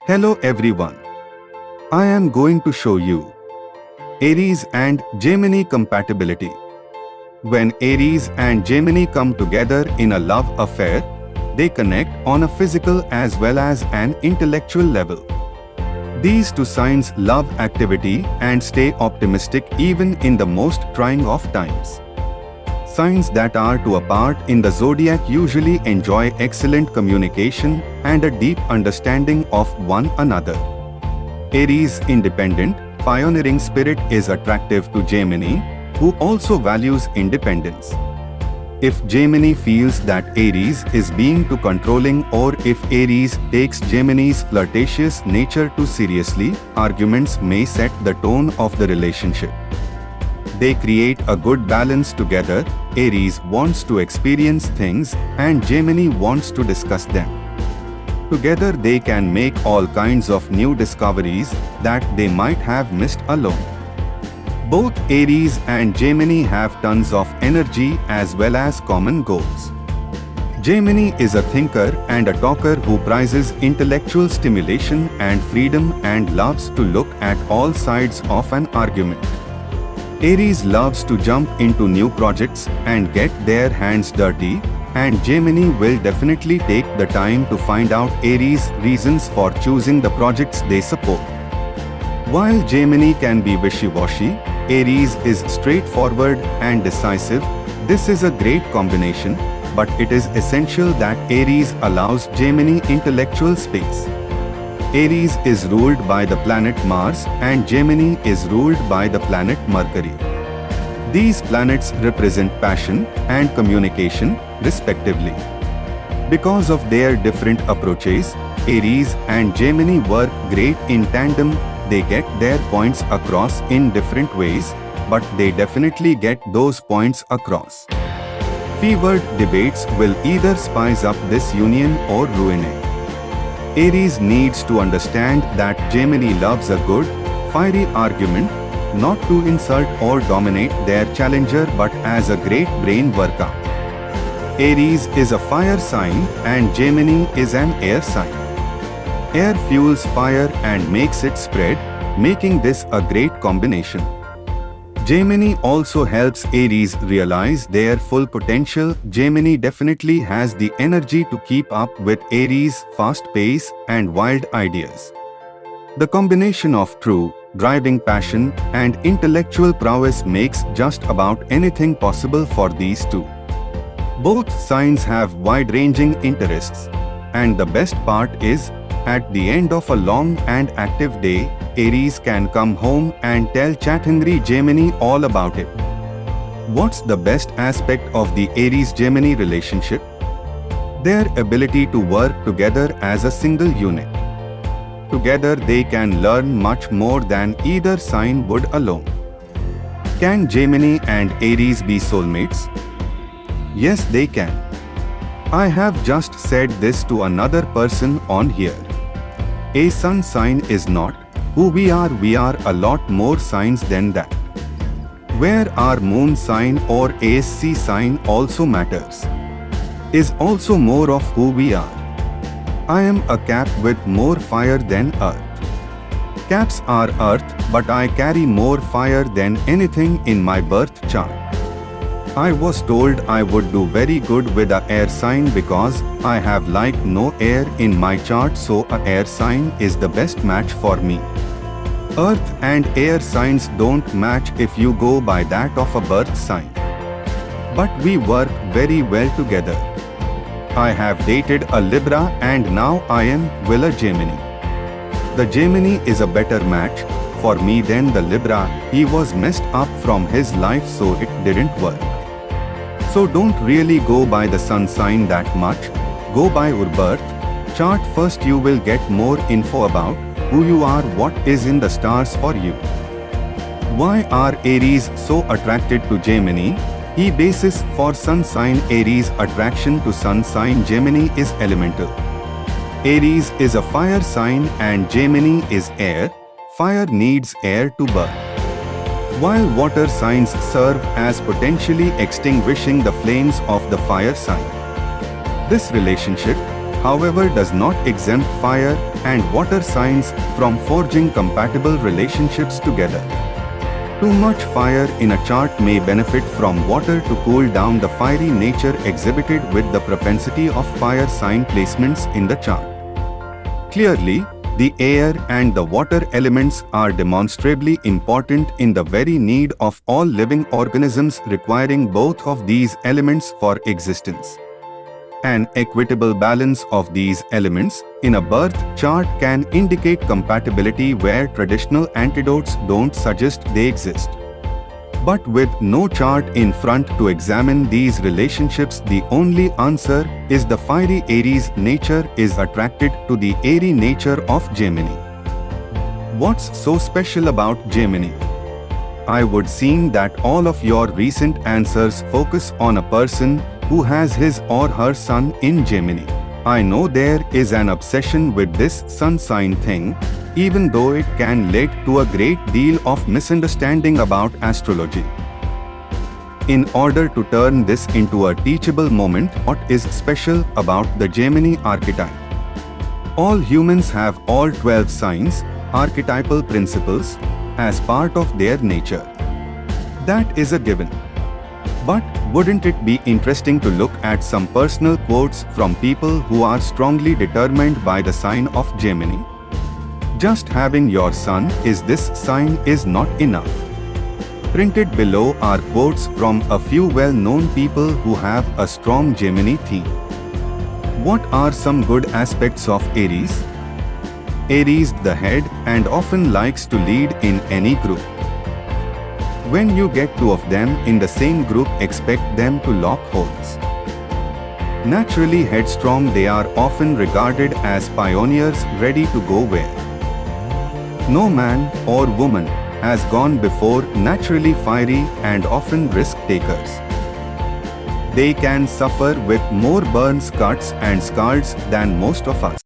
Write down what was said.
Hello everyone. I am going to show you Aries and Gemini compatibility. When Aries and Gemini come together in a love affair, they connect on a physical as well as an intellectual level. These two signs love activity and stay optimistic even in the most trying of times. Signs that are two apart in the zodiac usually enjoy excellent communication and a deep understanding of one another. Aries' independent, pioneering spirit is attractive to Gemini, who also values independence. If Gemini feels that Aries is being too controlling, or if Aries takes Gemini's flirtatious nature too seriously, arguments may set the tone of the relationship. They create a good balance together. Aries wants to experience things and Gemini wants to discuss them. Together they can make all kinds of new discoveries that they might have missed alone. Both Aries and Gemini have tons of energy as well as common goals. Gemini is a thinker and a talker who prizes intellectual stimulation and freedom and loves to look at all sides of an argument. Aries loves to jump into new projects and get their hands dirty, and Gemini will definitely take the time to find out Aries' reasons for choosing the projects they support. While Gemini can be wishy-washy, Aries is straightforward and decisive. This is a great combination, but it is essential that Aries allows Gemini intellectual space. Aries is ruled by the planet Mars and Gemini is ruled by the planet Mercury. These planets represent passion and communication, respectively. Because of their different approaches, Aries and Gemini work great in tandem. They get their points across in different ways, but they definitely get those points across. Fevered debates will either spice up this union or ruin it. Aries needs to understand that Gemini loves a good, fiery argument, not to insult or dominate their challenger but as a great brain workout. Aries is a fire sign and Gemini is an air sign. Air fuels fire and makes it spread, making this a great combination. Gemini also helps Aries realize their full potential. Gemini definitely has the energy to keep up with Aries' fast pace and wild ideas. The combination of true, driving passion and intellectual prowess makes just about anything possible for these two. Both signs have wide-ranging interests, and the best part is, at the end of a long and active day, Aries can come home and tell chat-hungry Gemini all about it. What's the best aspect of the Aries-Gemini relationship? Their ability to work together as a single unit. Together they can learn much more than either sign would alone. Can Gemini and Aries be soulmates? Yes, they can. I have just said this to another person on here. A sun sign is not who we are a lot more signs than that. Where our moon sign or ASC sign also matters. Is also more of who we are. I am a Cap with more fire than earth. Caps are earth, but I carry more fire than anything in my birth chart. I was told I would do very good with a air sign because I have like no air in my chart, so a air sign is the best match for me. Earth and air signs don't match if you go by that of a birth sign. But we work very well together. I have dated a Libra and now I am with a Gemini. The Gemini is a better match for me than the Libra. He was messed up from his life, so it didn't work. So don't really go by the sun sign that much, go by your birth chart first. You will get more info about who you are, what is in the stars for you. Why are Aries so attracted to Gemini? The basis for sun sign Aries attraction to sun sign Gemini is elemental. Aries is a fire sign and Gemini is air. Fire needs air to burn, while water signs serve as potentially extinguishing the flames of the fire sign. This relationship, however, does not exempt fire and water signs from forging compatible relationships together. Too much fire in a chart may benefit from water to cool down the fiery nature exhibited with the propensity of fire sign placements in the chart. Clearly, the air and the water elements are demonstrably important in the very need of all living organisms requiring both of these elements for existence. An equitable balance of these elements in a birth chart can indicate compatibility where traditional antidotes don't suggest they exist. But with no chart in front to examine these relationships, the only answer is the fiery Aries nature is attracted to the airy nature of Gemini. What's so special about Gemini? I would seem that all of your recent answers focus on a person who has his or her sun in Gemini. I know there is an obsession with this sun sign thing, even though it can lead to a great deal of misunderstanding about astrology. In order to turn this into a teachable moment, what is special about the Gemini archetype? All humans have all 12 signs, archetypal principles, as part of their nature. That is a given. But wouldn't it be interesting to look at some personal quotes from people who are strongly determined by the sign of Gemini? Just having your sun is this sign is not enough. Printed below are quotes from a few well-known people who have a strong Gemini theme. What are some good aspects of Aries? Aries the head and often likes to lead in any group. When you get two of them in the same group, expect them to lock horns. Naturally headstrong, they are often regarded as pioneers ready to go where no man or woman has gone before, naturally fiery and often risk-takers. They can suffer with more burns, cuts and scars than most of us.